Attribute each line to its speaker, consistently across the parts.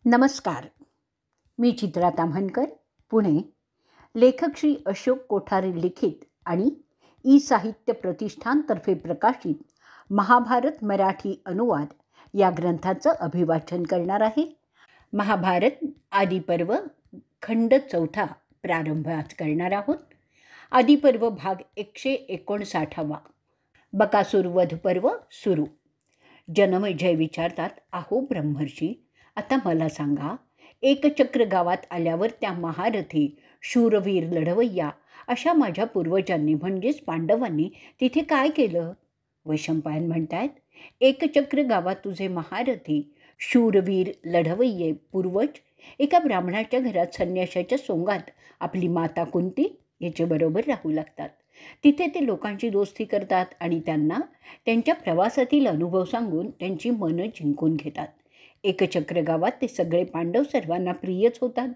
Speaker 1: नमस्कार. मी चित्रा ताम्हणकर, पुणे. लेखक श्री अशोक कोठारे लिखित आणि ई साहित्य प्रतिष्ठानतर्फे प्रकाशित महाभारत मराठी अनुवाद या ग्रंथाचं अभिवाचन करणार आहे. महाभारत आदिपर्व खंड 4 प्रारंभ आज करणार आहोत. आदिपर्व भाग 159. बकासूर वध पर्व सुरू. जनमेजय विचारतात, अहो ब्रह्मर्षी, आता मला सांगा, एकचक्र गावात आल्यावर त्या महारथी शूरवीर लढवय्या अशा माझ्या पूर्वजांनी म्हणजेच पांडवांनी तिथे काय केलं? वैशंपायन म्हणतायत, एकचक्र गावात तुझे महारथी शूरवीर लढवय्ये पूर्वज एका ब्राह्मणाच्या घरात संन्याशाच्या सोंगात आपली माता कुंती याच्याबरोबर राहू लागतात. तिथे ते लोकांची दोस्ती करतात आणि त्यांना त्यांच्या प्रवासातील अनुभव सांगून त्यांची मनं जिंकून घेतात. एकचक्र गावात ते सगळे पांडव सर्वांना प्रियच होतात.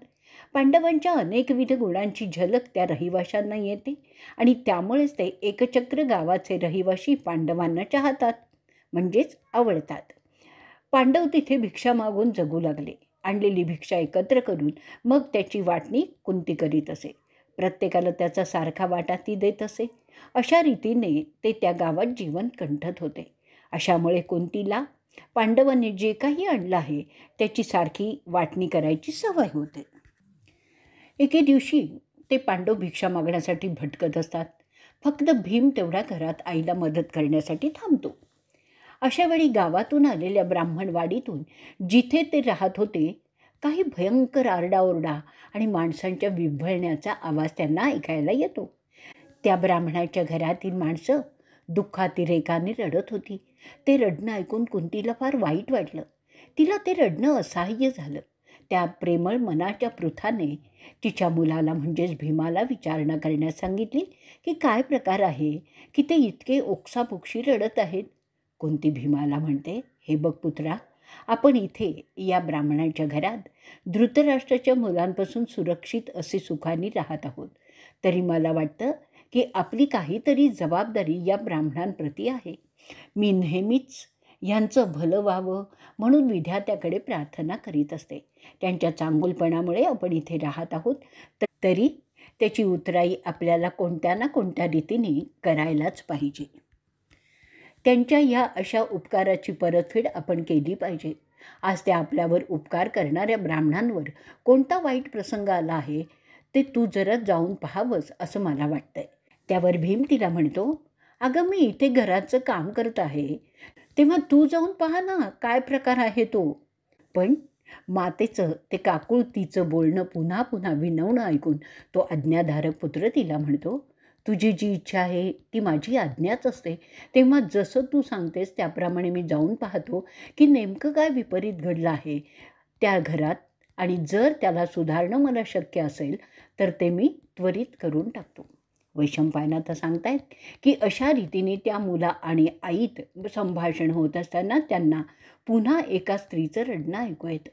Speaker 1: पांडवांच्या अनेकविध गुणांची झलक त्या रहिवाशांना येते आणि त्यामुळेच ते एकचक्र गावाचे रहिवाशी पांडवांना चाहतात, म्हणजेच आवडतात. पांडव तिथे भिक्षा मागून जगू लागले. आणलेली भिक्षा एकत्र करून मग त्याची वाटणी कुंती करीत असे. प्रत्येकाला त्याचा सारखा वाटा ती देत असे. अशा रीतीने ते त्या गावात जीवन कंठत होते. अशामुळे कुंतीला पांडवांनी जे काही आणलं आहे त्याची सारखी वाटणी करायची सवय होते. एके दिवशी ते पांडव भिक्षा मागण्यासाठी भटकत असतात. फक्त भीम तेवढा घरात आईला मदत करण्यासाठी थांबतो. अशावेळी गावातून आलेल्या ब्राह्मणवाडीतून जिथे ते राहत होते काही भयंकर आरडाओरडा आणि माणसांच्या विव्हळण्याचा आवाज त्यांना ऐकायला येतो. त्या ब्राह्मणाच्या घरातील माणसं दुःखातिरेकाने रडत होती. ते रडणं ऐकून कुंतीला फार वाईट वाटलं. तिला ते रडणं असह्य झालं. त्या प्रेमळ मनाच्या पृथाने तिच्या मुलाला म्हणजेच भीमाला विचारणा करण्यास सांगितली की काय प्रकार आहे की ते इतके ओक्साबोक्षी रडत आहेत. कुंती भीमाला म्हणते, हे बघ पुत्रा, आपण इथे या ब्राह्मणाच्या घरात धृतराष्ट्राच्या मुलांपासून सुरक्षित असे सुखाने राहत आहोत. तरी मला वाटतं की आपली काहीतरी जबाबदारी या ब्राह्मणांप्रती आहे. मी नेहमीच ह्यांचं भलं व्हावं म्हणून विधात्याकडे प्रार्थना करीत असते. त्यांच्या चांगुलपणामुळे आपण इथे राहत आहोत, तरी त्याची उतराई आपल्याला कोणत्या ना कोणत्या रीतीने करायलाच पाहिजे. त्यांच्या ह्या अशा उपकाराची परतफेड आपण केली पाहिजे. आज त्या आपल्यावर उपकार करणाऱ्या ब्राह्मणांवर कोणता वाईट प्रसंग आला आहे ते तू जरा जाऊन पाहावंस असं मला वाटतंय. त्यावर भीम तिला म्हणतो, अगं मी इथे घराचं काम करत आहे, तेव्हा तू जाऊन पहा ना काय प्रकार आहे तो. पण मातेचं ते काकुळतीचं बोलणं पुन्हा पुन्हा विनवणं ऐकून तो आज्ञाधारक पुत्र तिला म्हणतो, तुझी जी इच्छा आहे ती माझी आज्ञाच असते. तेव्हा जसं तू सांगतेस त्याप्रमाणे मी जाऊन पाहतो की नेमकं काय विपरीत घडलं आहे त्या घरात, आणि जर त्याला सुधारणं मला शक्य असेल तर ते मी त्वरित करून टाकतो. वैशंपायन आता सांगतायत की अशा रीतीने त्या मुला आणि आईत संभाषण होत असताना त्यांना पुन्हा एका स्त्रीचं रडणं ऐकू येतं.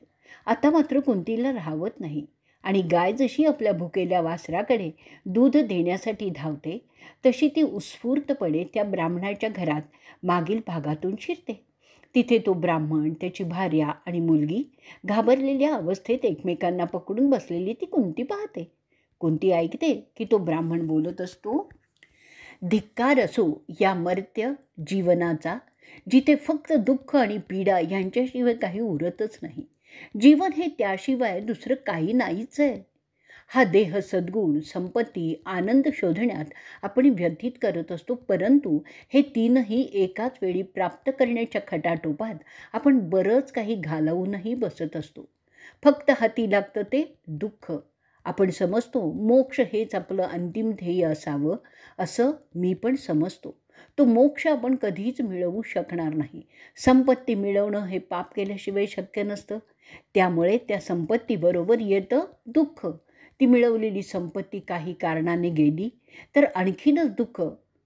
Speaker 1: आता मात्र कुंतीला राहवत नाही आणि गाय जशी आपल्या भुकेल्या वासराकडे दूध देण्यासाठी धावते तशी ती उत्स्फूर्तपणे त्या ब्राह्मणाच्या घरात मागील भागातून शिरते. तिथे तो ब्राह्मण, त्याची भार्या आणि मुलगी घाबरलेल्या अवस्थेत एकमेकांना पकडून बसलेली ती कुंती पाहते. कुंती ऐकते की तो ब्राह्मण बोलत असतो, धिक्कार असो या मर्त्य जीवनाचा, जिथे फक्त दुःख आणि पीडा यांच्याशिवाय काही उरतच नाही. जीवन हे त्याशिवाय दुसरं काही नाहीच आहे. हा देह सद्गुण, संपत्ती, आनंद शोधण्यात आपण व्यथित करत असतो, परंतु हे तीनही एकाच वेळी प्राप्त करण्याच्या खटाटोपात आपण बरंच काही घालवूनही बसत असतो. फक्त हाती लागतं ते दुःख. आपण समजतो मोक्ष हेच आपलं अंतिम ध्येय असावं, असं मी पण समजतो. तो मोक्ष आपण कधीच मिळवू शकणार नाही. संपत्ती मिळवणं हे पाप केल्याशिवाय शक्य नसतं. त्यामुळे त्या संपत्तीबरोबर येतं दुःख. ती मिळवलेली संपत्ती काही कारणाने गेली तर आणखीनच दुःख.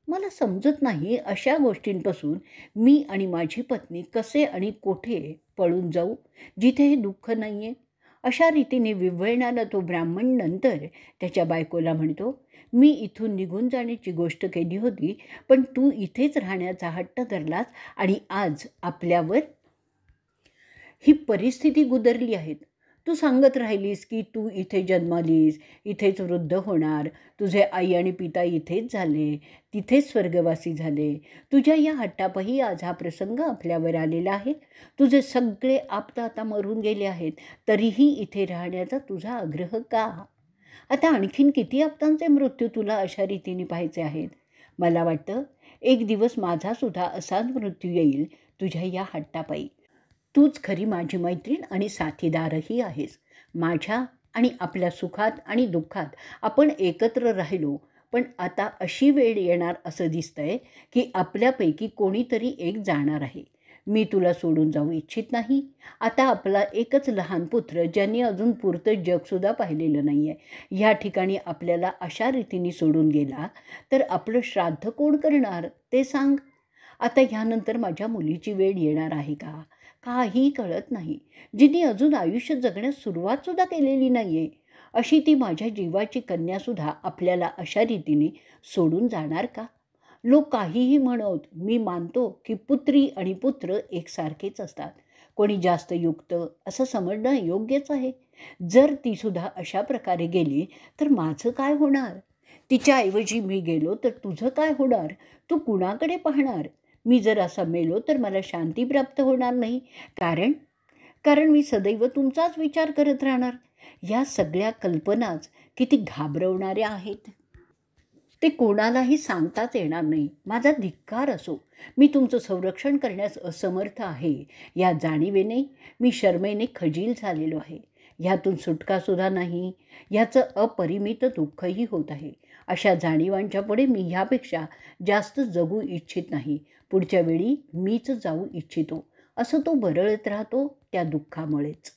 Speaker 1: मला समजत नाही अशा गोष्टींपासून मी आणि माझी पत्नी कसे आणि कोठे पळून जाऊ जिथे हे दुःख नाही आहे. अशा रीतीने विव्हळणारा तो ब्राह्मण नंतर त्याच्या बायकोला म्हणतो, मी इथून निघून जाण्याची गोष्ट केली होती, पण तू इथेच राहण्याचा हट्ट धरलास आणि आज आपल्यावर ही परिस्थिती गुदरली आहेत. तू सांगत राहिलीस की तू इथे जन्मालीस, इथेच वृद्ध होणार, तुझे आई आणि पिता इथेच झाले, तिथेच स्वर्गवासी झाले. तुझ्या या हट्टापही आज हा प्रसंग आपल्यावर आलेला आहे. तुझे सगळे आप्त आता मरून गेले आहेत, तरीही इथे राहण्याचा तुझा आग्रह का? आता आणखीन किती आप्तांचे मृत्यू तुला अशा रीतीने पाहायचे आहेत? मला वाटतं एक दिवस माझासुद्धा असाच मृत्यू येईल तुझ्या या हट्टापायी. तूच खरी माझी मैत्रीण आणि साथीदारही आहेस. माझ्या आणि आपल्या सुखात आणि दुःखात आपण एकत्र राहिलो, पण आता अशी वेळ येणार असं दिसतंय की आपल्यापैकी कोणीतरी एक जाणार आहे. मी तुला सोडून जाऊ इच्छित नाही. आता आपला एकच लहान पुत्र, ज्यांनी अजून पुरतं जगसुद्धा पाहिलेलं नाही आहे, ह्या ठिकाणी आपल्याला अशा रीतीने सोडून गेला तर आपलं श्राद्ध कोण करणार ते सांग? आता ह्यानंतर माझ्या मुलीची वेळ येणार आहे का? काही कळत नाही. जिने अजून आयुष्य जगण्यास सुरुवातसुद्धा केलेली नाही आहे, अशी ती माझ्या जीवाची कन्यासुद्धा आपल्याला अशा रीतीने सोडून जाणार का? लोक काहीही म्हणत, मी मानतो की पुत्री आणि पुत्र एकसारखेच असतात. कोणी जास्त युक्त असं समजणं योग्यच आहे. जर तीसुद्धा अशा प्रकारे गेली तर माझं काय होणार? तिच्याऐवजी मी गेलो तर तुझं काय होणार? तू कुणाकडे पाहणार? मी जर असा मेलो तर मला शांती प्राप्त होणार नाही, कारण कारण मी सदैव तुमचाच विचार करत राहणार. या सगळ्या कल्पनाच किती घाबरवणाऱ्या आहेत. ते कोणालाही सांगताच येणार नाही. माझा धिक्कार असो. मी तुमचं संरक्षण करण्यास असमर्थ आहे, या जाणीवेने मी शरमेने खजील झालेलो आहे. ह्यातून सुटकासुद्धा नाही. ह्याचं अपरिमित दुःखही होत आहे. अशा जाणीवांच्या पुढे मी ह्यापेक्षा जास्त जगू इच्छित नाही. पुढच्या वेळी मीच जाऊ इच्छितो, असं तो बरळत राहतो त्या दुःखामुळेच.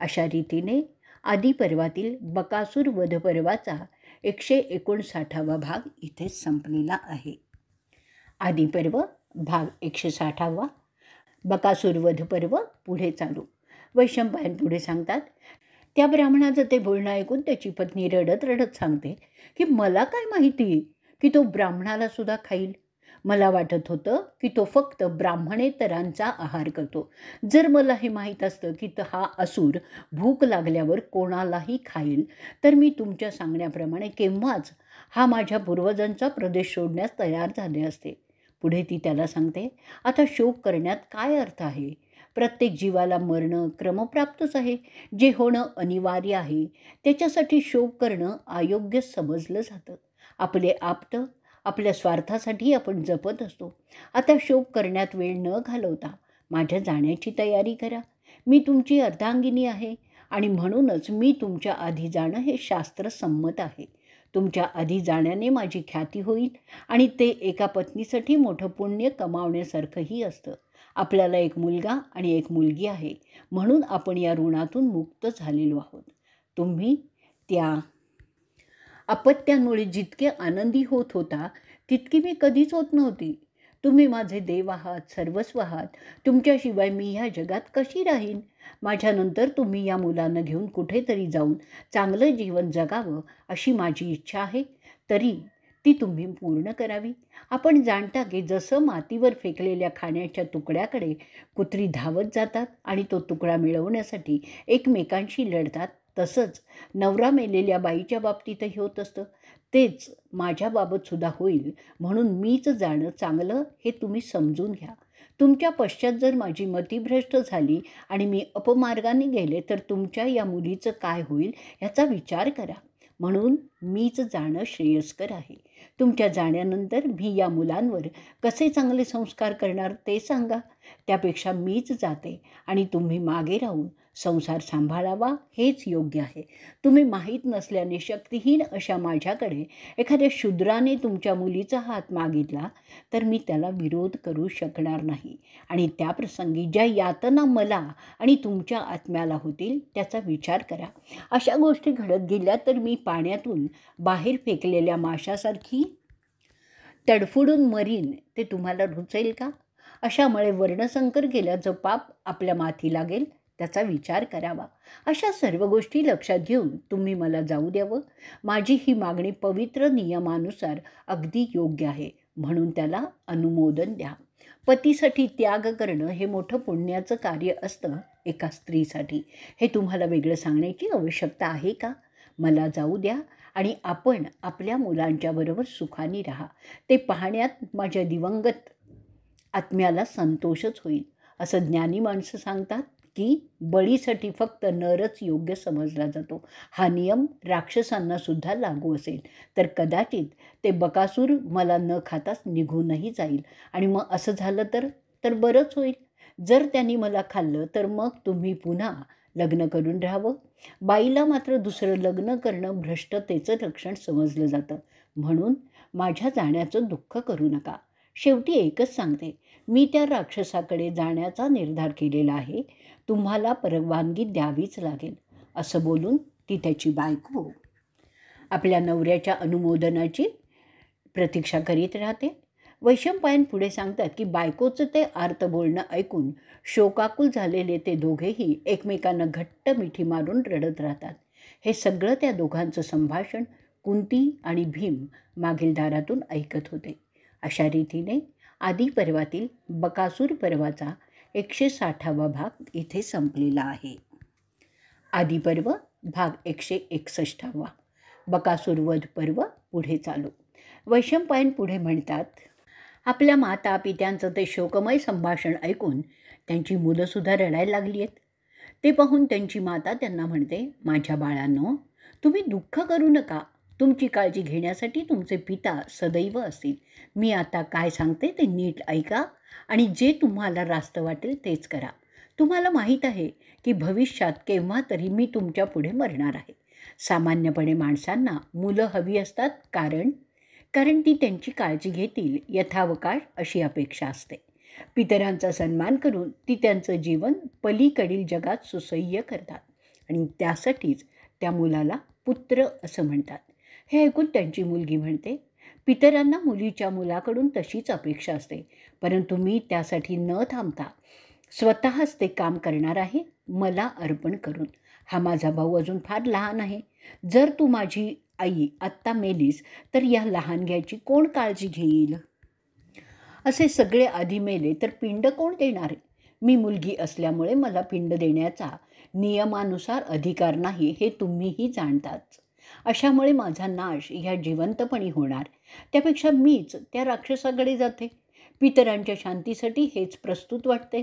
Speaker 1: अशा रीतीने आदिपर्वातील बकासूर वधपर्वाचा 159वा भाग इथेच संपलेला आहे. आदिपर्व भाग 160वा, बकासूर वधपर्व पुढे चालू. वैशंपायन पुढे सांगतात, त्या ब्राह्मणाचं ते बोलणं ऐकून त्याची पत्नी रडत रडत सांगते की मला काय माहिती की तो ब्राह्मणाला सुद्धा खाईल. मला वाटत होतं की तो फक्त ब्राह्मणेतरांचा आहार करतो. जर मला हे माहीत असतं की हा असुर भूक लागल्यावर कोणालाही खाईल, तर मी तुमच्या सांगण्याप्रमाणे केव्हाच हा माझ्या पूर्वजांचा प्रदेश सोडण्यास तयार झाले असते. पुढे ती त्याला सांगते, आता शोक करण्यात काय अर्थ आहे? प्रत्येक जीवाला मरणं क्रमप्राप्तच आहे. जे होणं अनिवार्य आहे त्याच्यासाठी शोक करणं अयोग्य समजलं जातं. आपले आप्त आपल्या स्वार्थासाठी आपण जपत असतो. आता शोक करण्यात वेळ न घालवता माझ्या जाण्याची तयारी करा. मी तुमची अर्धांगिनी आहे आणि म्हणूनच मी तुमच्या आधी जाणं हे शास्त्रसंमत आहे. तुमच्या आधी जाण्याने माझी ख्याती होईल आणि ते एका पत्नीसाठी मोठं पुण्य कमावण्यासारखंही असतं. आपल्याला एक मुलगा आणि एक मुलगी आहे, म्हणून आपण या ऋणातून मुक्त झालेलो आहोत. तुम्ही त्या अपत्यांमुळे जितके आनंदी होत होता तितकी मी कधीच होत नव्हती. तुम्ही माझे देव आहात, सर्वस्व आहात. तुमच्याशिवाय मी ह्या जगात कशी राहीन? माझ्यानंतर तुम्ही या मुलांना घेऊन कुठेतरी जाऊन चांगलं जीवन जगावं अशी माझी इच्छा आहे, तरी ती तुम्ही पूर्ण करावी. आपण जाणता की जसं मातीवर फेकलेल्या खाण्याच्या तुकड्याकडे कुत्री धावत जातात आणि तो तुकडा मिळवण्यासाठी एकमेकांशी लढतात, तसंच नवरा मेलेल्या बाईच्या बाबतीतही होत असतं. तेच माझ्याबाबतसुद्धा होईल, म्हणून मीच जाणं चांगलं हे तुम्ही समजून घ्या. तुमच्या पश्चात जर माझी मतिभ्रष्ट झाली आणि मी अपमार्गाने गेले तर तुमच्या या मुलीचं काय होईल याचा विचार करा. म्हणून मीच जाणं श्रेयस्कर आहे. तुमच्या जाण्यानंतर मी या मुलांवर कसे चांगले संस्कार करणार ते सांगा. त्यापेक्षा मीच जाते आणि तुम्ही मागे राहून संसार सांभाळावा हेच योग्य आहे. तुम्ही माहीत नसल्याने शक्तिहीन अशा माझ्याकडे एखाद्या शूद्राने तुमच्या मुलीचा हात मागितला तर मी त्याला विरोध करू शकणार नाही आणि त्या प्रसंगी ज्या यातना मला आणि तुमच्या आत्म्याला होतील त्याचा विचार करा. अशा गोष्टी घडत गेल्या तर मी पाण्यातून बाहेर फेकलेल्या माशासारखी तडफडून मरीन, ते तुम्हाला रुचेल का? अशामुळे वर्णसंकर केल्याचं पाप आपल्या माथी लागेल, त्याचा विचार करावा. अशा सर्व गोष्टी लक्षात घेऊन तुम्ही मला जाऊ द्यावं. माझी ही मागणी पवित्र नियमानुसार अगदी योग्य आहे, म्हणून त्याला अनुमोदन द्या. पतीसाठी त्याग करणं हे मोठं पुण्याचं कार्य असतं, एका स्त्रीसाठी हे तुम्हाला वेगळं सांगण्याची आवश्यकता आहे का? मला जाऊ द्या आणि आपण आपल्या मुलांच्याबरोबर सुखाने राहा. ते पाहण्यात माझ्या दिवंगत आत्म्याला संतोषच होईल. असं ज्ञानी माणसं सांगतात की बळीसाठी फक्त नरच योग्य समजला जातो. हा नियम राक्षसांनासुद्धा लागू असेल तर कदाचित ते बकासूर मला न खाताच निघूनही जाईल आणि मग असं झालं तर बरंच होईल. जर त्यांनी मला खाल्लं तर मग तुम्ही पुन्हा लग्न करून राहावं. बाईला मात्र दुसरं लग्न करणं भ्रष्टतेचं लक्षण समजलं जातं. म्हणून माझ्या जाण्याचं दुःख करू नका. शेवटी एकच सांगते, मी त्या राक्षसाकडे जाण्याचा निर्धार केलेला आहे. तुम्हाला परवानगी द्यावीच लागेल. असं बोलून ती त्याची बायको आपल्या नवऱ्याच्या अनुमोदनाची प्रतीक्षा करीत राहते. वैशंपायन पुढे सांगतात की बायकोचं ते आर्त बोलणं ऐकून शोकाकुल झालेले ते दोघेही एकमेकांना घट्ट मिठी मारून रडत राहतात. हे सगळं त्या दोघांचं संभाषण कुंती आणि भीम मागील दारातून ऐकत होते. अशा रीतीने आदी पर्वातील बकासूर पर्वाचा 160वा भाग इथे संपलेला आहे. आदी पर्व भाग 161वा. बकासूर वध पर्व पुढे चालू. वैशंपायन पुढे म्हणतात, आपल्या माता पित्यांचं ते शोकमय संभाषण ऐकून त्यांची मुलंसुद्धा रडायला लागली आहेत. ते पाहून त्यांची माता त्यांना म्हणते, माझ्या बाळांनो, तुम्ही दुःख करू नका. तुमची काळजी घेण्यासाठी तुमचे पिता सदैव असतील. मी आता काय सांगते ते नीट ऐका आणि जे तुम्हाला रास्त वाटेल तेच करा. तुम्हाला माहीत आहे की भविष्यात केव्हा तरी मी तुमच्या पुढे मरणार आहे. सामान्यपणे माणसांना मुलं हवी असतात कारण ती त्यांची काळजी घेतील यथावकाश अशी अपेक्षा असते. पितरांचा सन्मान करून ती त्यांचं जीवन पलीकडील जगात सुसह्य करतात आणि त्यासाठीच त्या मुलाला पुत्र असं म्हणतात. हे ऐकून त्यांची मुलगी म्हणते, पितरांना मुलीच्या मुलाकडून तशीच अपेक्षा असते, परंतु मी त्यासाठी न थांबता स्वतःच ते काम करणार आहे, मला अर्पण करून. हा माझा भाऊ अजून फार लहान आहे. जर तू माझी आई आत्ता मेलीस तर या लहानग्याची कोण काळजी घेईल? असे सगळे आधी मेले तर पिंड कोण देणार? मी मुलगी असल्यामुळे मला पिंड देण्याचा नियमानुसार अधिकार नाही हे तुम्हीही जाणताच. अशामुळे माझा नाश ह्या जिवंतपणी होणार. त्यापेक्षा मीच त्या राक्षसाकडे जाते. पितरांच्या शांतीसाठी हेच प्रस्तुत वाटते.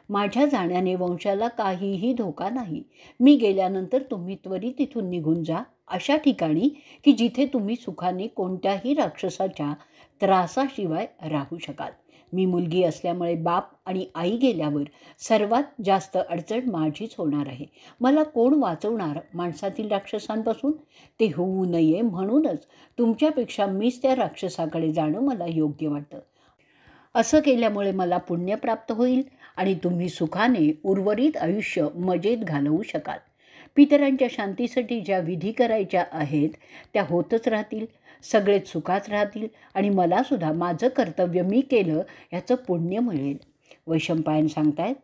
Speaker 1: माझ्या जाण्याने वंशाला काहीही धोका नाही. मी गेल्यानंतर तुम्ही त्वरित तिथून निघून जा अशा ठिकाणी की जिथे तुम्ही सुखाने कोणत्याही राक्षसाच्या त्रासाशिवाय राहू शकाल. मी मुलगी असल्यामुळे बाप आणि आई गेल्यावर सर्वात जास्त अडचण माझीच होणार आहे. मला कोण वाचवणार माणसातील राक्षसांपासून? ते होऊ नये म्हणूनच तुमच्यापेक्षा मीच त्या राक्षसाकडे जाणं मला योग्य वाटतं. असं केल्यामुळे मला पुण्य प्राप्त होईल आणि तुम्ही सुखाने उर्वरित आयुष्य मजेत घालवू शकाल. पितरांच्या शांतीसाठी ज्या विधी करायच्या आहेत त्या होतच राहतील. सगळेच सुखात राहतील आणि मलासुद्धा माझं कर्तव्य मी केलं याचं पुण्य मिळेल. वैशंपायन सांगतायत,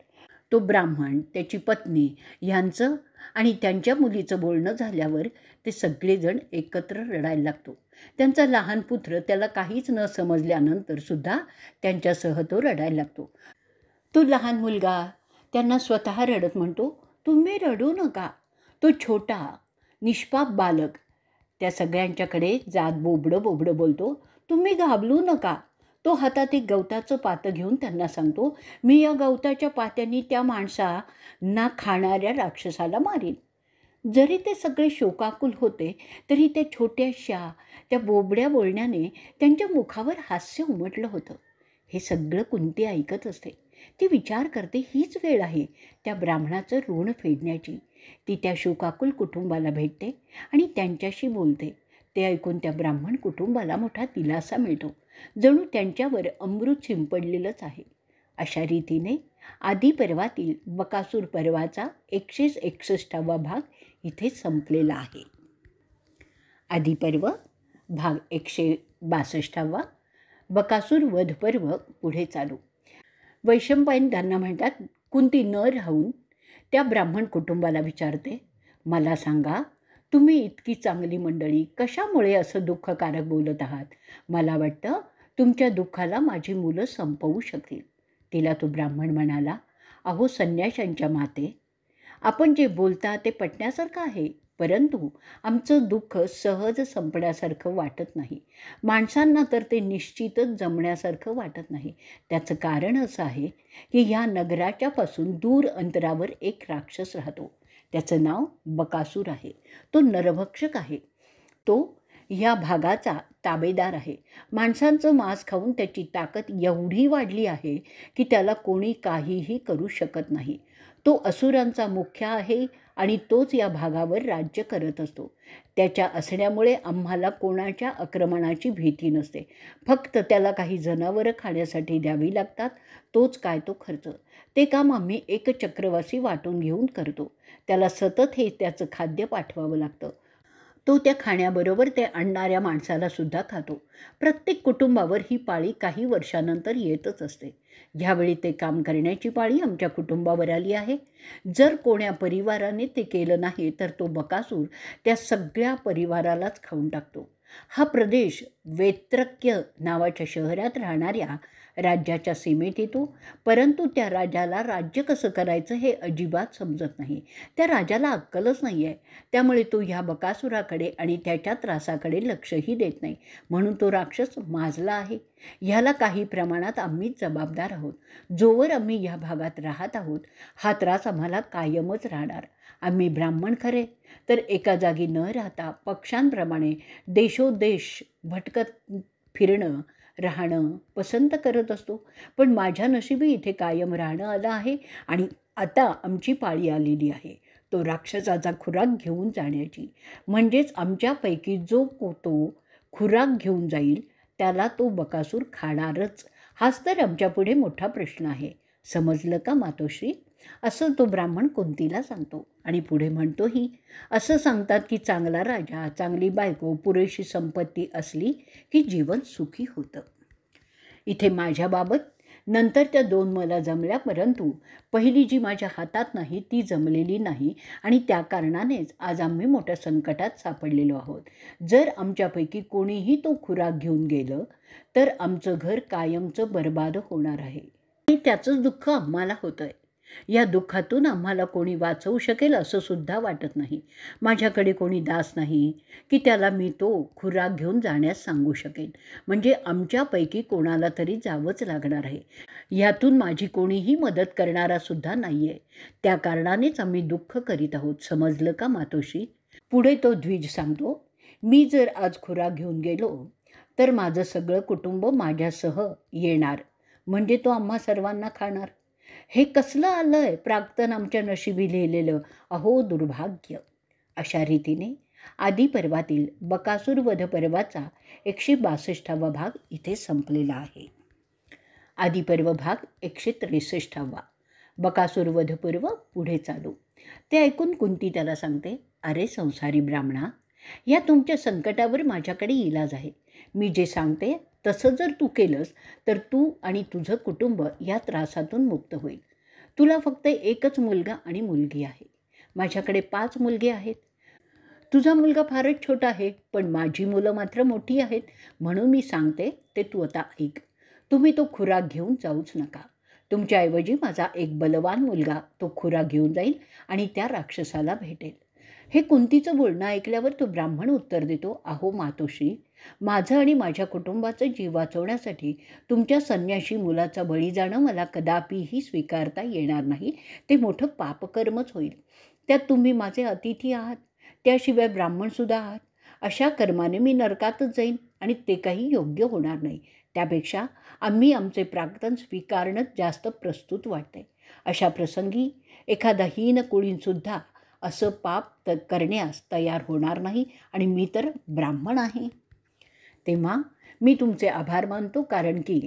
Speaker 1: तो ब्राह्मण, त्याची पत्नी ह्यांचं आणि त्यांच्या मुलीचं बोलणं झाल्यावर ते सगळेजण एकत्र रडायला लागतो. त्यांचा लहान पुत्र त्याला काहीच न समजल्यानंतरसुद्धा त्यांच्यासह तो रडायला लागतो. तो लहान मुलगा त्यांना स्वतः रडत म्हणतो, तुम्ही रडू नका. तो छोटा निष्पाप बालक त्या सगळ्यांच्याकडे जात बोबडं बोलतो, तुम्ही घाबरू नका. तो हातात एक गवताचं पातं घेऊन त्यांना सांगतो, मी या गवताच्या पात्याने त्या माणसांना खाणाऱ्या राक्षसाला मारीन. जरी ते सगळे शोकाकुल होते तरी त्या छोट्याशा त्या बोबड्या बोलण्याने त्यांच्या मुखावर हास्य उमटलं होतं. हे सगळं कुंती ऐकत असते. ती विचार करते, हीच वेळ आहे त्या ब्राह्मणाचं ऋण फेडण्याची. ती त्या शोकाकुल कुटुंबाला भेटते आणि त्यांच्याशी बोलते. ते ऐकून त्या ब्राह्मण कुटुंबाला मोठा दिलासा मिळतो. जणू त्यांच्यावर अमृत शिंपडलेलंच आहे. अशा रीतीने आदी पर्वातील बकासूर पर्वाचा 161वा भाग इथे संपलेला आहे. आदी पर्व भाग 162वा. बकासूर वध पर्व पुढे चालू. वैशंपायन त्यांना म्हणतात, कुंती न राहून त्या ब्राह्मण कुटुंबाला विचारते, मला सांगा, तुम्ही इतकी चांगली मंडळी कशामुळे असं दुःखकारक बोलत आहात? मला वाटतं तुमच्या दुःखाला माझी मुलं संपवू शकतील. तिला तो ब्राह्मण म्हणाला, अहो संन्याशांच्या माते, आपण जे बोलता ते पटण्यासारखं आहे, परंतु आमचं दुःख सहज संपण्यासारखं वाटत नाही. माणसांना तर ते निश्चितच जमण्यासारखं वाटत नाही. त्याचं कारण असं आहे की ह्या नगराच्यापासून दूर अंतरावर एक राक्षस राहतो. त्याचं नाव बकासूर आहे. तो नरभक्षक आहे. तो ह्या भागाचा ताबेदार आहे. माणसांचं मांस खाऊन त्याची ताकद एवढी वाढली आहे की त्याला कोणी काहीही करू शकत नाही. तो असुरांचा मुख्य आहे आणि तोच या भागावर राज्य करत असतो. त्याच्या असण्यामुळे आम्हाला कोणाच्या आक्रमणाची भीती नसते. फक्त त्याला काही जनावरं खाण्यासाठी द्यावी लागतात, तोच काय तो खर्च. ते काम आम्ही एक चक्रवासी वाटून घेऊन करतो. त्याला सतत हे त्याचं खाद्य पाठवावं लागतं. तो त्या खाण्याबरोबर ते आणणाऱ्या माणसाला सुद्धा खातो. प्रत्येक कुटुंबावर ही पाळी काही वर्षानंतर येतच असते. ह्यावेळी ते काम करण्याची पाळी आमच्या कुटुंबावर आली आहे. जर कोण्या परिवाराने ते केलं नाही तर तो बकासूर त्या सगळ्या परिवारालाच खाऊन टाकतो. हा प्रदेश वेत्रक्य नावाच्या शहरात राहणाऱ्या राज्याच्या सीमेत येतो, परंतु त्या राजाला राज्य कसं करायचं हे अजिबात समजत नाही. त्या राजाला अक्कलच नाही आहे. त्यामुळे तो ह्या बकासुराकडे आणि त्याच्या त्रासाकडे लक्षही देत नाही. म्हणून तो राक्षस माजला आहे. ह्याला काही प्रमाणात आम्हीच जबाबदार आहोत. जोवर आम्ही ह्या भागात राहत आहोत हा त्रास आम्हाला कायमच राहणार. आम्ही ब्राह्मण खरे, तर एका जागी न राहता पक्ष्यांप्रमाणे देशोदेश भटकत फिरणं राहणं पसंत करत असतो. पण माझ्या नशिबी इथे कायम राहणं आलं आहे आणि आता आमची पाळी आलेली आहे तो राक्षसाचा खुराक घेऊन जाण्याची. म्हणजेच आमच्यापैकी जो तो खुराक घेऊन जाईल त्याला तो बकासूर खाणारच. हाच तर आमच्यापुढे मोठा प्रश्न आहे. समजलं का मातोश्री? असं तो ब्राह्मण कुंतीला सांगतो आणि पुढे म्हणतोही. असं सांगतात की चांगला राजा, चांगली बायको, पुरेशी संपत्ती असली की जीवन सुखी होतं. इथे माझ्याबाबत नंतरच्या 2 मला जमल्या, परंतु पहिली जी माझ्या हातात नाही ती जमलेली नाही आणि त्या कारणानेच आज आम्ही मोठ्या संकटात सापडलेलो आहोत. जर आमच्यापैकी कोणीही तो खुराक घेऊन गेलं तर आमचं घर कायमचं बर्बाद होणार आहे आणि त्याचंच दुःख आम्हाला होतं आहे. या दुःखातून आम्हाला कोणी वाचवू शकेल असं सुद्धा वाटत नाही. माझ्याकडे कोणी दास नाही की त्याला मी तो खुराक घेऊन जाण्यास सांगू शकेन. म्हणजे आमच्यापैकी कोणाला तरी जावंच लागणार आहे. ह्यातून माझी कोणीही मदत करणारा सुद्धा नाही आहे. त्या कारणानेच आम्ही दुःख करीत आहोत. समजलं का मातोश्री? पुढे तो द्विज सांगतो. मी जर आज खुराक घेऊन गेलो तर माझं सगळं कुटुंब माझ्यासह येणार, म्हणजे तो आम्हा सर्वांना खाणार. हे कसलं आलंय प्राक्तन आमच्या नशिबी लिहिलेलं, अहो दुर्भाग्य. अशा रीतीने आदिपर्वातील बकासूर वध पर्वाचा 162वा भाग इथे संपलेला आहे. आदिपर्व भाग 163वा. बकासूर वध पर्व पुढे चालू. ते ऐकून कुंती त्याला सांगते, अरे संसारी ब्राह्मणा, या तुमच्या संकटावर माझ्याकडे इलाज आहे. मी जे सांगते तसं जर तू केलंस तर तू आणि तुझं कुटुंब या त्रासातून मुक्त होईल. तुला फक्त एकच मुलगा आणि मुलगी आहे. माझ्याकडे 5 मुलगे आहेत. तुझा मुलगा फारच छोटा आहे, पण माझी मुलं मात्र मोठी आहेत. म्हणून मी सांगते ते तू आता ऐक. तुम्ही तो खुराक घेऊन जाऊच नका. तुमच्याऐवजी माझा एक बलवान मुलगा तो खुराक घेऊन जाईल आणि त्या राक्षसाला भेटेल. हे कुंतीचं बोलणं ऐकल्यावर तो ब्राह्मण उत्तर देतो, अहो मातोश्री, माझं आणि माझ्या कुटुंबाचं जीव वाचवण्यासाठी तुमच्या संन्याशी मुलाचा बळी जाणं मला कदापिही स्वीकारता येणार नाही. ते मोठं पापकर्मच होईल. त्यात तुम्ही माझे अतिथी आहात, त्याशिवाय ब्राह्मणसुद्धा आहात. अशा कर्माने मी नरकातच जाईन आणि ते काही योग्य होणार नाही. त्यापेक्षा आम्ही आमचे प्राक्तन स्वीकारणंच जास्त प्रस्तुत वाटते. अशा प्रसंगी एखादा हीन कुळीनसुद्धा असं पाप करण्यास तयार होणार नाही आणि मी तर ब्राह्मण आहे. तेव्हा मी तुमचे आभार मानतो, कारण की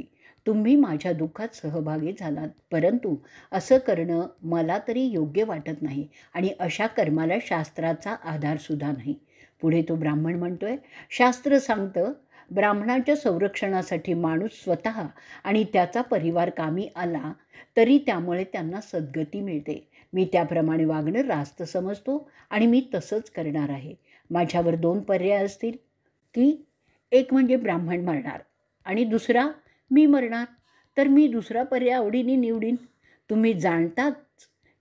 Speaker 1: तुम्ही माझ्या दुःखात सहभागी झालात. परंतु असं करणं मला तरी योग्य वाटत नाही आणि अशा कर्माला शास्त्राचा आधारसुद्धा नाही. पुढे तो ब्राह्मण म्हणतोय, शास्त्र सांगतं ब्राह्मणाच्या संरक्षणासाठी माणूस स्वतः आणि त्याचा परिवार कामी आला तरी त्यामुळे त्यांना सद्गती मिळते. मी त्याप्रमाणे वागणं रास्त समजतो आणि मी तसंच करणार आहे. माझ्यावर 2 पर्याय असतील की एक म्हणजे ब्राह्मण मरणार आणि दुसरा मी मरणार. तर मी दुसरा पर्याय आवडीने निवडीन. तुम्ही जाणताच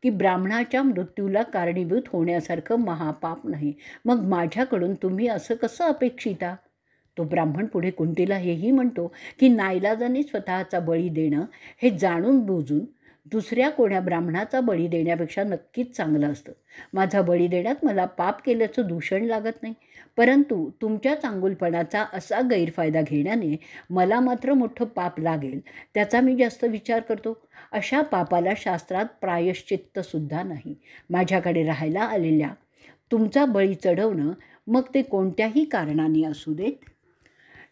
Speaker 1: की ब्राह्मणाच्या मृत्यूला कारणीभूत होण्यासारखं महापाप नाही. मग माझ्याकडून तुम्ही असं कसं अपेक्षिता? तो ब्राह्मण पुढे कुंतीला हेही म्हणतो की नाईलाजाने स्वतःचा बळी देणं हे जाणून बुजून दुसऱ्या कोण्या ब्राह्मणाचा बळी देण्यापेक्षा नक्कीच चांगलं असतं. माझा बळी देण्यात मला पाप केल्याचं दूषण लागत नाही, परंतु तुमच्या चांगुलपणाचा असा गैरफायदा घेण्याने मला मात्र मोठं पाप लागेल त्याचा मी जास्त विचार करतो. अशा पापाला शास्त्रात प्रायश्चित्तसुद्धा नाही. माझ्याकडे राहायला आलेल्या तुमचा बळी चढवणं, मग ते कोणत्याही कारणाने असू देत,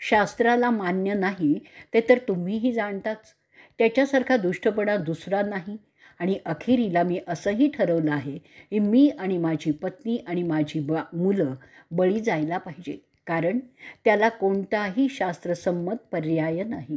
Speaker 1: शास्त्राला मान्य नाही ते तर तुम्हीही जाणताच. त्याच्यासारखा दुष्टपणा दुसरा नाही. आणि अखेरीला मी असंही ठरवलं आहे की मी आणि माझी पत्नी आणि माझी मुलं बळी जायला पाहिजे, कारण त्याला कोणताही शास्त्रसंमत पर्याय नाही.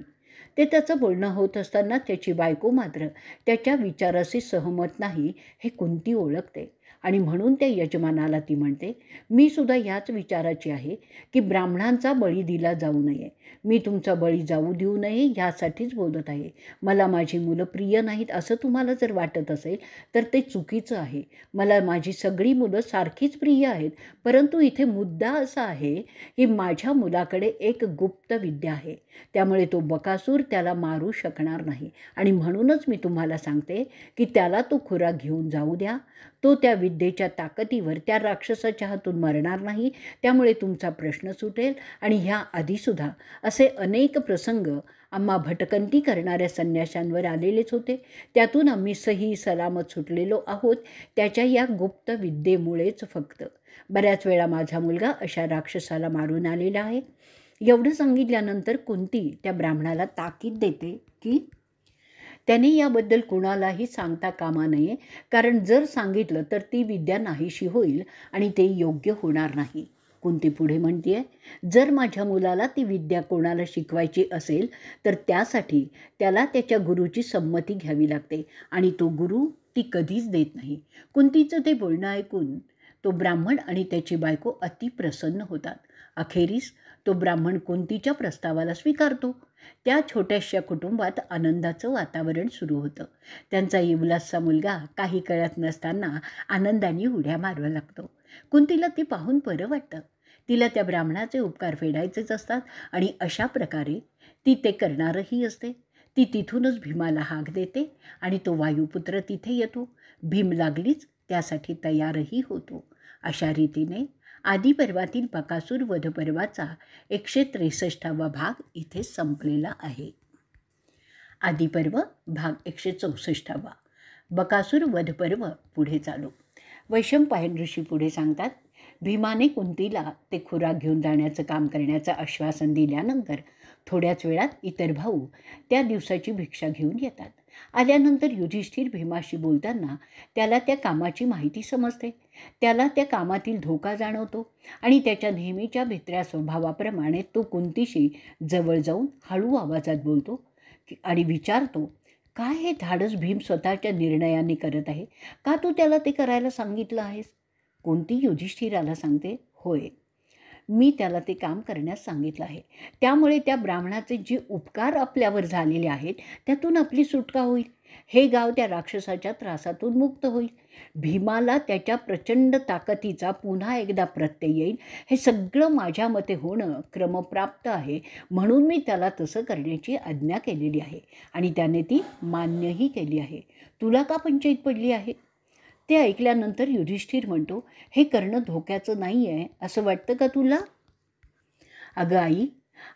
Speaker 1: ते त्याचं बोलणं होत असताना त्याची बायको मात्र त्याच्या विचाराशी सहमत नाही हे कुंती ओळखते आणि म्हणून त्या यजमानाला ती म्हणते, मी सुद्धा याच विचाराची आहे की ब्राह्मणांचा बळी दिला जाऊ नये. मी तुमचा बळी जाऊ देऊ नये यासाठीच बोलत आहे. मला माझी मुलं प्रिय नाहीत असं तुम्हाला जर वाटत असेल तर ते चुकीचं आहे. मला माझी सगळी मुलं सारखीच प्रिय आहेत, परंतु इथे मुद्दा असा आहे की माझ्या मुलाकडे एक गुप्त विद्या आहे, त्यामुळे तो बकासूर त्याला मारू शकणार नाही आणि म्हणूनच मी तुम्हाला सांगते की त्याला तो खुराक घेऊन जाऊ द्या. तो त्या विद्येच्या ताकदीवर त्या राक्षसाच्या हातून मरणार नाही, त्यामुळे तुमचा प्रश्न सुटेल. आणि ह्या आधीसुद्धा असे अनेक प्रसंग आम्हा भटकंती करणाऱ्या संन्याशांवर आलेलेच होते. त्यातून आम्ही सही सलामत सुटलेलो आहोत, त्याच्या या गुप्त विद्येमुळेच फक्त. बऱ्याच वेळा माझा मुलगा अशा राक्षसाला मारून आलेला आहे. एवढं सांगितल्यानंतर कुंती त्या ब्राह्मणाला ताकीद देते की त्याने याबद्दल कुणालाही सांगता कामा नये, कारण जर सांगितलं तर ती विद्या नाहीशी होईल आणि ते योग्य होणार नाही. कुंती पुढे म्हणते, जर माझ्या मुलाला ती विद्या कोणाला शिकवायची असेल तर त्यासाठी त्याला त्याच्या गुरुची संमती घ्यावी लागते आणि तो गुरु ती कधीच देत नाही. कुंतीचं ते बोलणं ऐकून तो ब्राह्मण आणि त्याची बायको अति प्रसन्न होतात. अखेरीस तो ब्राह्मण कुंतीच्या प्रस्तावाला स्वीकारतो. त्या छोट्याशा कुटुंबात आनंदाचं वातावरण सुरू होतं. त्यांचा इवलासचा मुलगा काही कळत नसताना आनंदाने उड्या मारवा लागतो. कुंतीला ती पाहून बरं वाटतं. तिला त्या ब्राह्मणाचे उपकार फेडायचेच असतात आणि अशा प्रकारे ती ते करणारही असते. ती तिथूनच भीमाला हाक देते आणि तो वायुपुत्र तिथे येतो. भीम लागलीच त्यासाठी तयारही होतो. अशा रीतीने आदिपर्वातील बकासूर वध पर्वाचा 163वा भाग इथे संपलेला आहे. आदिपर्व भाग 164. बकासूर वध पर्व पुढे चालू. वैशंपायन ऋषी पुढे सांगतात, भीमाने कुंतीला ते खुराक घेऊन जाण्याचं काम करण्याचं आश्वासन दिल्यानंतर थोड्याच वेळात इतर भाऊ त्या दिवसाची भिक्षा घेऊन येतात. आल्यानंतर युधिष्ठिर भीमाशी बोलताना त्याला त्या कामाची माहिती समजते. त्याला त्या कामातील धोका जाणवतो आणि त्याच्या नेहमीच्या भित्र्या स्वभावाप्रमाणे तो कुंतीशी जवळ जाऊन हळू आवाजात बोलतो आणि विचारतो, काय हे धाडस भीम स्वतःच्या निर्णयाने करत आहे? का तू त्याला ते करायला सांगितलं आहेस? कुंती युधिष्ठिराला सांगते, होय, मी त्याला ते काम करण्यास सांगितलं आहे. त्यामुळे त्या ब्राह्मणाचे जे उपकार आपल्यावर झालेले आहेत त्यातून आपली सुटका होईल. हे गाव त्या राक्षसाच्या त्रासातून मुक्त होईल. भीमाला त्याच्या प्रचंड ताकदीचा पुन्हा एकदा प्रत्यय येईल. हे सगळं माझ्या मते होणं क्रमप्राप्त आहे, म्हणून मी त्याला तसं करण्याची आज्ञा केलेली आहे आणि त्याने ती मान्यही केली आहे. तुला का पंचाईत पडली आहे? ते ऐकल्यानंतर युधिष्ठिर म्हणतो, हे करणं धोक्याचं नाही आहे असं वाटतं का तुला? अगं आई,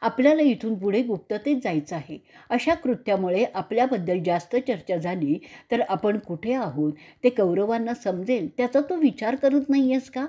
Speaker 1: आपल्याला इथून पुढे गुप्ततेत जायचं आहे. अशा कृत्यामुळे आपल्याबद्दल जास्त चर्चा झाली तर आपण कुठे आहोत ते कौरवांना समजेल, त्याचा तू विचार करत नाही आहेस का?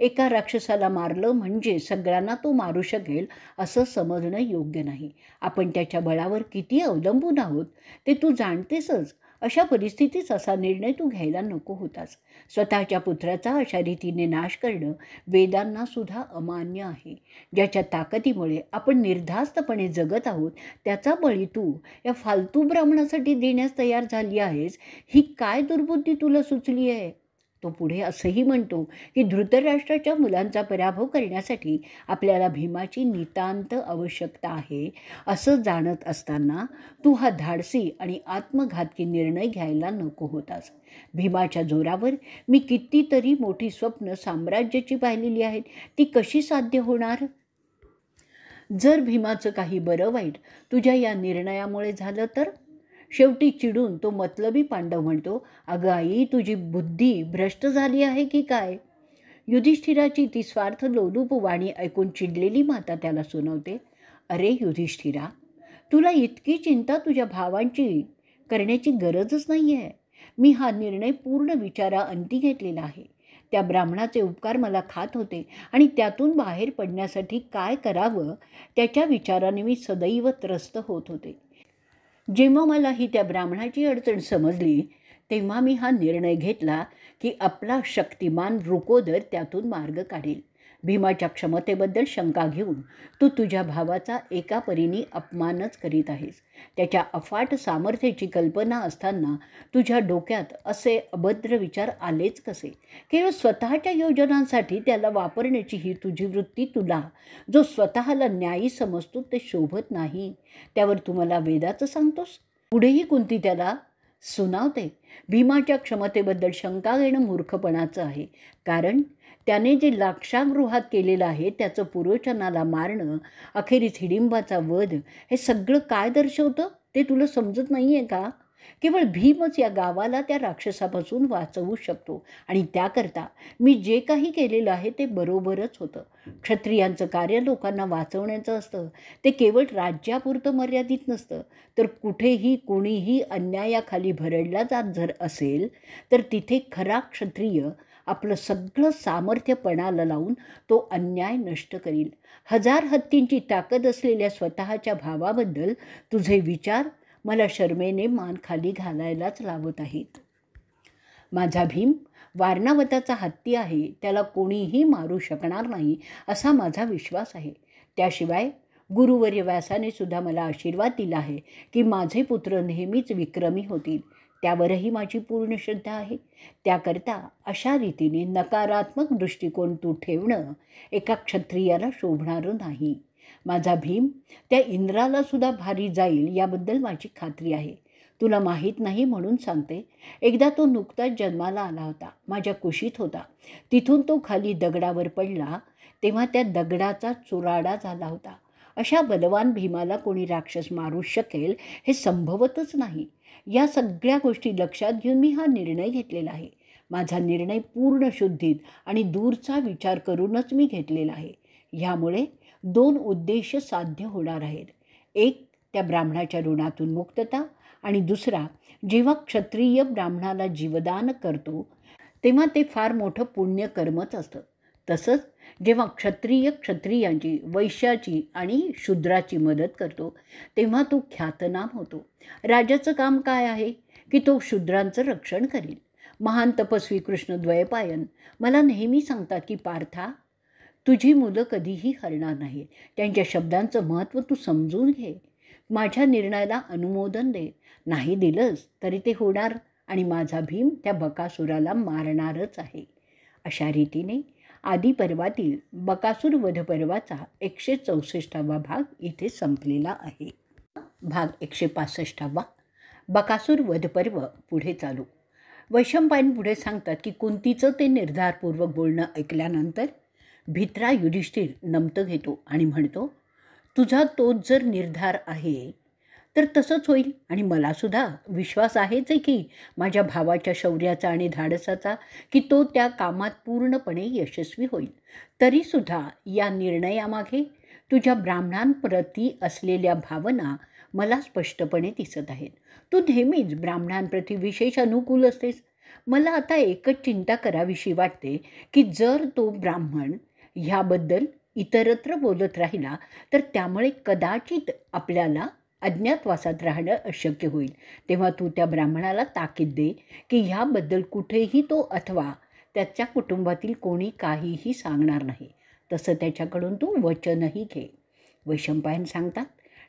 Speaker 1: एका राक्षसाला मारलं म्हणजे सगळ्यांना तो मारू शकेल असं समजणं योग्य नाही. आपण त्याच्या बळावर किती अवलंबून आहोत ते तू जाणतेसच. अशा परिस्थितीत असा निर्णय तू घ्यायला नको होतास. स्वतःच्या पुत्राचा अशा रीतीने नाश करणं वेदांना सुद्धा अमान्य आहे. ज्याच्या ताकदीमुळे आपण निर्धास्तपणे जगत आहोत त्याचा बळी तू या फालतू ब्राह्मणासाठी देण्यास तयार झाली आहेस. ही काय दुर्बुद्धी तुला सुचली आहे? तो पुढे असंही म्हणतो की धृतराष्ट्राच्या मुलांचा पराभव करण्यासाठी आपल्याला भीमाची नितांत आवश्यकता आहे असं जाणत असताना तू हा धाडसी आणि आत्मघातकी निर्णय घ्यायला नको होतास. भीमाच्या जोरावर मी कितीतरी मोठी स्वप्न साम्राज्याची पाहिलेली आहेत, ती कशी साध्य होणार? जर भीमाचं काही बरं वाईट तुझ्या या निर्णयामुळे झालं तर? शेवटी चिडून तो मतलबी पांडव म्हणतो, अगं आई, तुझी बुद्धी भ्रष्ट झाली आहे की काय? युधिष्ठिराची ती स्वार्थ लोलूप वाणी ऐकून चिडलेली माता त्याला सुनावते, अरे युधिष्ठिरा, तुला इतकी चिंता तुझ्या भावांची करण्याची गरजच नाही आहे. मी हा निर्णय पूर्ण विचाराअंती घेतलेला आहे. त्या ब्राह्मणाचे उपकार मला खात होते आणि त्यातून बाहेर पडण्यासाठी काय करावं त्याच्या विचाराने मी सदैव त्रस्त होत होते. जेव्हा मला ही त्या ब्राह्मणाची अडचण समजली तेव्हा मी हा निर्णय घेतला की आपला शक्तिमान रुकोदर त्यातून मार्ग काढेल. भीमाच्या क्षमतेबद्दल शंका घेऊन तू तुझ्या भावाचा एका परीने अपमानच करीत आहेस. त्याच्या अफाट सामर्थ्याची कल्पना असताना तुझ्या डोक्यात असे अभद्र विचार आलेच कसे? केवळ स्वतःच्या योजनांसाठी त्याला वापरण्याची ही तुझी वृत्ती तुला, जो स्वतःला न्यायी समजतो, ते शोभत नाही. त्यावर तू मला वेदाचं सांगतोस? पुढेही कुंती त्याला सुनावते, भीमाच्या क्षमतेबद्दल शंका घेणं मूर्खपणाचं आहे, कारण त्याने जे लाक्षागृहात केलेलं आहे त्याचं पुरोचनाला मारणं, अखेरीस हिडिंबाचा वध, हे सगळं काय दर्शवतं ते तुला समजत नाही आहे का? केवळ भीमच या गावाला त्या राक्षसापासून वाचवू शकतो आणि त्याकरता मी जे काही केलेलं आहे ते बरोबरच होतं. क्षत्रियांचं कार्य लोकांना वाचवण्याचं असतं. ते केवळ राज्यापुरतं मर्यादित नसतं, तर कुठेही कोणीही अन्यायाखाली भरडला जात जर असेल तर तिथे खरा क्षत्रिय आपलं सगळं सामर्थ्य पणाला लावून तो अन्याय नष्ट करील. 1000 हत्तींची ताकद असलेल्या स्वतःच्या भावाबद्दल तुझे विचार मला शर्मेने मान खाली घालायलाच लावत आहेत. माझा भीम वारणावताचा हत्ती आहे, त्याला कोणीही मारू शकणार नाही असा माझा विश्वास आहे. त्याशिवाय गुरुवर्य व्यासाने सुद्धा मला आशीर्वाद दिला आहे की माझे पुत्र नेहमीच विक्रमी होतील. त्यावरही माझी पूर्ण श्रद्धा आहे. त्याकरता अशा रीतीने नकारात्मक दृष्टिकोन तू ठेवणं एका क्षत्रियाला शोभणारं नाही. माझा भीम त्या इंद्राला सुद्धा भारी जाईल याबद्दल माझी खात्री आहे. तुला माहीत नाही म्हणून सांगते, एकदा तो नुकताच जन्माला आला होता. माझ्या कुशीत होता. तिथून तो खाली दगडावर पडला तेव्हा त्या दगडाचा चुराडा झाला होता. अशा बलवान भीमाला कोणी राक्षस मारू शकेल हे संभवतच नाही. या सगळ्या गोष्टी लक्षात घेऊन मी हा निर्णय घेतलेला आहे. माझा निर्णय पूर्ण शुद्धीत आणि दूरचा विचार करूनच मी घेतलेला आहे. ह्यामुळे 2 उद्देश साध्य होणार आहेत. एक, त्या ब्राह्मणाच्या ऋणातून मुक्तता, आणि दुसरा, जेव्हा क्षत्रिय ब्राह्मणाला जीवदान करतो तेव्हा ते फार मोठं पुण्यकर्मच असतं. तसंच जेव्हा क्षत्रिय क्षत्रियांची, वैश्याची आणि शूद्राची मदत करतो तेव्हा तो ख्यातनाम होतो. राजाचं काम काय आहे की तो शूद्रांचं रक्षण करेल. महान तपस्वी कृष्णद्वैपायन मला नेहमी सांगतात की पार्था, तुझी मुलं कधीही हरणार नाही. त्यांच्या शब्दांचं महत्त्व तू समजून घे. माझ्या निर्णयाला अनुमोदन दे. नाही दिलंस तरी ते होणार आणि माझा भीम त्या बकासुराला मारणारच आहे. अशा रीतीने आदिपर्वातील बकासूर वध पर्वाचा 164वा भाग इथे संपलेला आहे. भाग 165वा, बकासूर वध पर्व पुढे चालू. वैशंपायन पुढे सांगतात की कुंतीचं ते निर्धारपूर्वक बोलणं ऐकल्यानंतर भित्रा युधिष्ठिर नमतं घेतो आणि म्हणतो, तुझा तोच जर निर्धार आहे तर तसंच होईल आणि मलासुद्धा विश्वास आहेच आहे की माझ्या भावाच्या शौर्याचा आणि धाडसाचा, की तो त्या कामात पूर्णपणे यशस्वी होईल. तरीसुद्धा या निर्णयामागे तुझ्या ब्राह्मणांप्रती असलेल्या भावना मला स्पष्टपणे दिसत आहेत. तू नेहमीच ब्राह्मणांप्रती विशेष अनुकूल असतेस. मला आता एकच चिंता करावीशी वाटते की जर तो ब्राह्मण ह्याबद्दल इतरत्र बोलत राहिला तर त्यामुळे कदाचित आपल्याला अज्ञातवासात राहणं अशक्य होईल. तेव्हा तू त्या ब्राह्मणाला ताकीद दे की ह्याबद्दल कुठेही तो अथवा त्याच्या कुटुंबातील कोणी काहीही सांगणार नाही. तसं त्याच्याकडून तू वचनही घे. वैशंपायन सांगतात,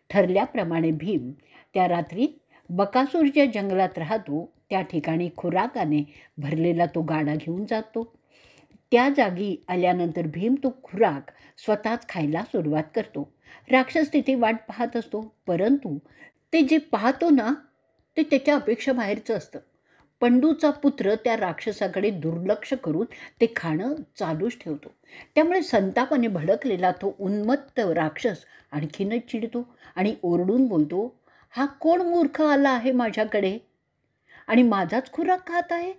Speaker 1: ठरल्याप्रमाणे भीम त्या रात्री बकासूर ज्या जंगलात राहतो त्या ठिकाणी खुराकाने भरलेला तो गाडा घेऊन जातो. त्या जागी आल्यानंतर भीम तो खुराक स्वतःच खायला सुरुवात करतो. राक्षस तिथे वाट पाहत असतो, परंतु ते जे पाहतो ना ते त्याच्या अपेक्षाबाहेरचं असतं. पंडूचा पुत्र त्या राक्षसाकडे दुर्लक्ष करून ते खाणं चालूच ठेवतो. त्यामुळे संतापाने भडकलेला तो उन्मत्त राक्षस आणखीनच चिडतो आणि ओरडून बोलतो, हा कोण मूर्ख आला आहे माझ्याकडे आणि माझाच खुराक खात आहे.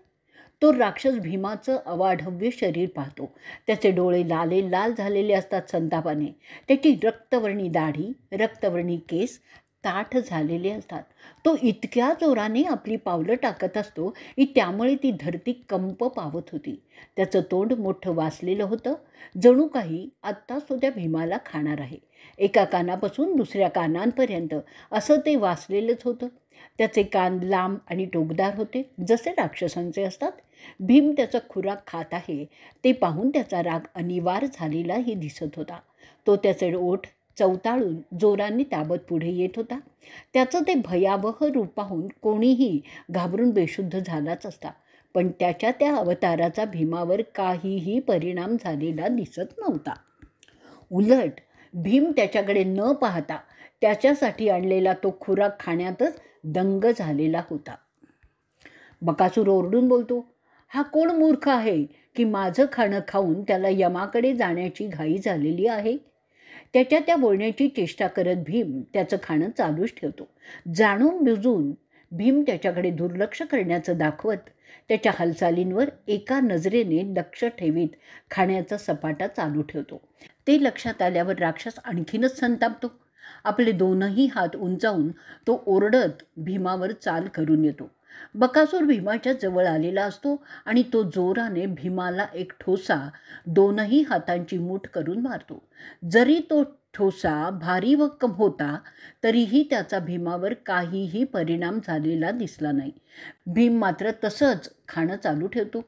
Speaker 1: तो राक्षस भीमाचं अवाढव्य शरीर पाहतो. त्याचे डोळे लाल झालेले असतात संतापाने. त्याची रक्तवर्णी दाढी, रक्तवर्णी केस ताठ झालेले असतात. तो इतक्या जोराने आपली पावलं टाकत असतो की त्यामुळे ती धरती कंप पावत होती. त्याचं तोंड मोठं वासलेलं होतं, जणू काही आत्ताच तो त्या भीमाला खाणार आहे. एका कानापासून दुसऱ्या कानांपर्यंत असं ते वासलेलंच होतं. त्याचे कान लांब आणि टोकदार होते, जसे राक्षसांचे असतात. भीम त्याचा खुराक खात आहे ते पाहून त्याचा राग अनिवार झालेलाही दिसत होता. तो त्याचे ओठ चवताळून जोराने ताबत पुढे येत होता. त्याचं ते भयावह रूप पाहून कोणीही घाबरून बेशुद्ध झालाच असता, पण त्याच्या त्या अवताराचा भीमावर काहीही परिणाम झालेला दिसत नव्हता. उलट भीम त्याच्याकडे न पाहता त्याच्यासाठी आणलेला तो खुराक खाण्यातच दंग झालेला होता. बकासूर ओरडून बोलतो, हा कोण मूर्ख आहे की माझं खाणं खाऊन त्याला यमाकडे जाण्याची घाई झालेली आहे. त्याच्या त्या बोलण्याची चेष्टा करत भीम त्याचं खाणं चालूच ठेवतो. जाणून बुजून भीम त्याच्याकडे दुर्लक्ष करण्याचं दाखवत त्याच्या हालचालींवर एका नजरेने लक्ष ठेवीत खाण्याचा सपाटा चालू ठेवतो. ते लक्षात आल्यावर राक्षस आणखीनच संतापतो. आपले दोनही हात उंचावून तो ओरडत भीमावर चाल करून येतो. बकासूर भीमाच्या जवळ आलेला असतो आणि तो जोराने भीमाला एक ठोसा दोनही हातांची मूठ करून मारतो. जरी तो ठोसा भारी भक्कम होता तरीही त्याचा भीमावर काहीही परिणाम झालेला दिसला नाही. भीम मात्र तसंच खाणं चालू ठेवतो.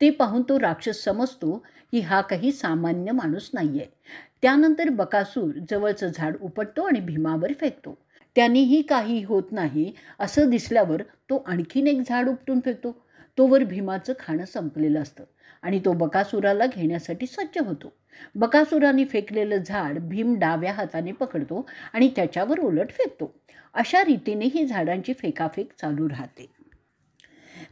Speaker 1: ते पाहून तो राक्षस समजतो की हा काही सामान्य माणूस नाही आहे. त्यानंतर बकासूर जवळचं झाड उपटतो आणि भीमावर फेकतो. त्यानेही काही होत नाही असं दिसल्यावर तो आणखीन एक झाड उपटून फेकतो. तोवर भीमाचं खाणं संपलेलं असतं आणि तो बकासुराला घेण्यासाठी सज्ज होतो. बकासुराने फेकलेलं झाड भीम डाव्या हाताने पकडतो आणि त्याच्यावर उलट फेकतो. अशा रीतीने ही झाडांची फेकाफेक चालू राहते.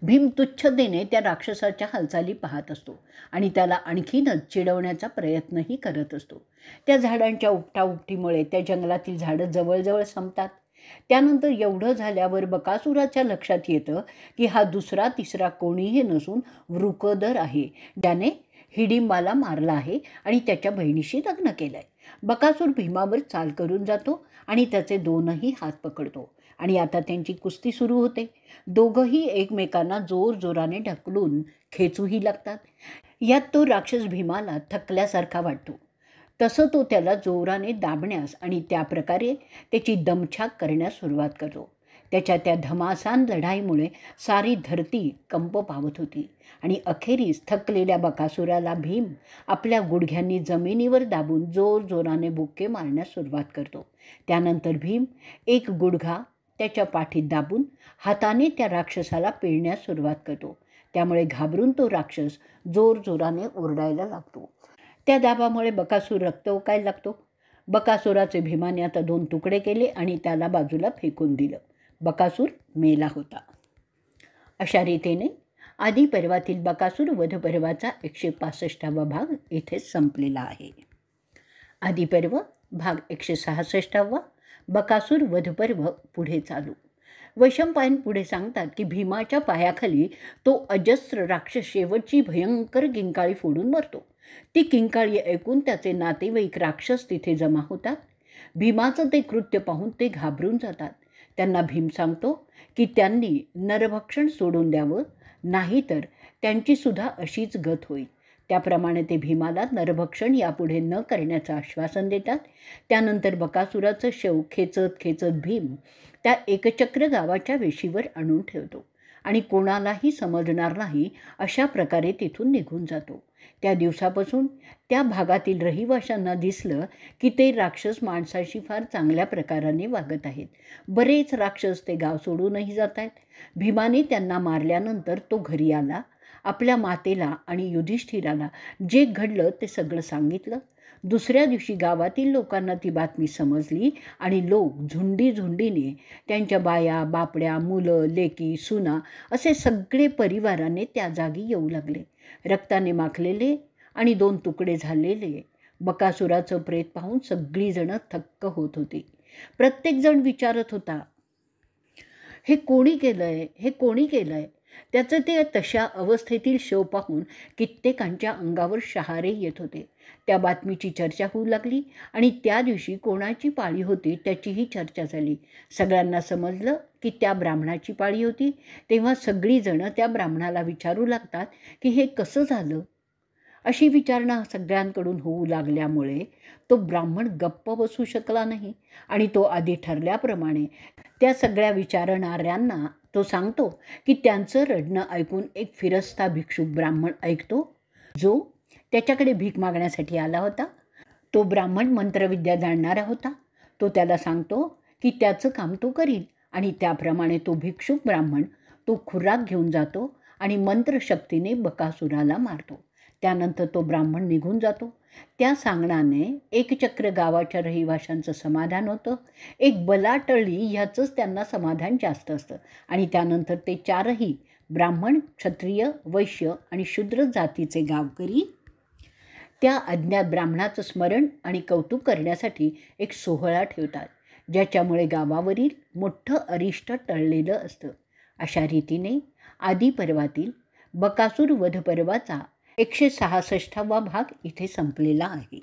Speaker 1: भीम तुच्छतेने त्या राक्षसाच्या हालचाली पाहत असतो आणि त्याला आणखीनच चिडवण्याचा प्रयत्नही करत असतो. त्या झाडांच्या उपटाउपटीमुळे त्या जंगलातील झाडं जवळजवळ संपतात. त्यानंतर एवढं झाल्यावर बकासुराच्या लक्षात येतं की हा दुसरा तिसरा कोणीही नसून वृकोदर आहे, ज्याने हिडिंबाला मारला आहे आणि त्याच्या बहिणीशी लग्न केलं आहे. बकासूर भीमावर चाल करून जातो आणि त्याचे दोनही हात पकडतो आणि आता त्यांची कुस्ती सुरू होते. दोघंही एकमेकांना जोरजोराने ढकलून खेचूही लागतात. यात तो राक्षस भीमाला थकल्यासारखा वाटतो. तसं तो त्याला जोराने दाबण्यास आणि त्याप्रकारे त्याची दमछाक करण्यास सुरुवात करतो. त्याच्या त्या धमासान लढाईमुळे सारी धरती कंप पावत होती आणि अखेरीस थकलेल्या बकासुराला भीम आपल्या गुडघ्यांनी जमिनीवर दाबून जोरजोराने बुक्के मारण्यास सुरुवात करतो. त्यानंतर भीम एक गुडघा त्याच्या पाठीत दाबून हाताने त्या राक्षसाला पिळण्यास सुरुवात करतो. त्यामुळे घाबरून तो राक्षस जोरजोराने ओरडायला लागतो. त्या दाबामुळे बकासूर रक्त ओकायला लागतो. बकासुराचे भीमाने आता 2 तुकडे केले आणि त्याला बाजूला फेकून दिलं. बकासूर मेला होता. अशा रीतीने आदिपर्वातील बकासूर वधपर्वाचा 165वा भाग इथेच संपलेला आहे. आदिपर्व भाग 166वा, बकासूर वधपर्व पुढे चालू. वैशंपायन पुढे सांगतात की भीमाच्या पायाखाली तो अजस्र राक्षस शेवटची भयंकर किंकाळी फोडून मरतो. ती किंकाळी ऐकून त्याचे नातेवाईक राक्षस तिथे जमा होतात. भीमाचं ते कृत्य पाहून ते घाबरून जातात. त्यांना भीम सांगतो की त्यांनी नरभक्षण सोडून द्यावं, नाहीतर त्यांचीसुद्धा अशीच गत होईल. त्याप्रमाणे ते भीमाला नरभक्षण यापुढे न करण्याचं आश्वासन देतात. त्यानंतर बकासुराचं शव खेचत खेचत भीम त्या एकचक्र गावाच्या वेशीवर आणून ठेवतो आणि कोणालाही समजणार नाही अशा प्रकारे तिथून निघून जातो. त्या दिवसापासून त्या भागातील रहिवाशांना दिसलं की ते राक्षस माणसाशी फार चांगल्या प्रकाराने वागत आहेत. बरेच राक्षस ते गाव सोडूनही जात आहेत. भीमाने त्यांना मारल्यानंतर तो घरी आला. आपल्या मातेला आणि युधिष्ठिराला जे घडलं ते सगळं सांगितलं. दुसऱ्या दिवशी गावातील लोकांना ती बातमी समजली आणि लोक झुंडीने त्यांच्या बाया, बापड्या, मुलं, लेकी, सुना असे सगळे परिवाराने त्या जागी येऊ लागले. रक्ताने माखलेले आणि 2 तुकडे झालेले बकासुराचं प्रेत पाहून सगळीजणं थक्क होत होती. प्रत्येकजण विचारत होता, हे कोणी केलंय? हे कोणी केलंय? त्याचं ते तशा अवस्थेतील शव पाहून कित्येकांच्या अंगावर शहारे येत होते. त्या बातमीची चर्चा होऊ लागली आणि त्या दिवशी कोणाची पाळी होती त्याचीही चर्चा झाली. सगळ्यांना समजलं की त्या ब्राह्मणाची पाळी होती. तेव्हा सगळीजणं त्या ब्राह्मणाला विचारू लागतात की हे कसं झालं? अशी विचारणा सगळ्यांकडून होऊ लागल्यामुळे तो ब्राह्मण गप्प बसू शकला नाही आणि तो आधी ठरल्याप्रमाणे त्या सगळ्या विचारणाऱ्यांना तो सांगतो की त्यांचं रडणं ऐकून एक फिरस्ता भिक्षुक ब्राह्मण ऐकतो, जो त्याच्याकडे भीक मागण्यासाठी आला होता. तो ब्राह्मण मंत्रविद्या जाणणारा होता. तो त्याला सांगतो की त्याचं काम तो करील आणि त्याप्रमाणे तो भिक्षुक ब्राह्मण तो खुराक घेऊन जातो आणि मंत्रशक्तीने बकासुराला मारतो. त्यानंतर तो ब्राह्मण निघून जातो. त्या सांगण्याने एकचक्र गावाच्या रहिवाशांचं समाधान होतं. एक बला टळली ह्याचंच त्यांना समाधान जास्त असतं आणि त्यानंतर ते 4ही ब्राह्मण, क्षत्रिय, वैश्य आणि शूद्र जातीचे गावकरी त्या अज्ञात ब्राह्मणाचं स्मरण आणि कौतुक करण्यासाठी एक सोहळा ठेवतात, ज्याच्यामुळे गावावरील मोठं अरिष्ट टळलेलं असतं. अशा रीतीने आदी पर्वातील बकासूर वध पर्वाचा 166वा भाग इथे संपलेला आहे.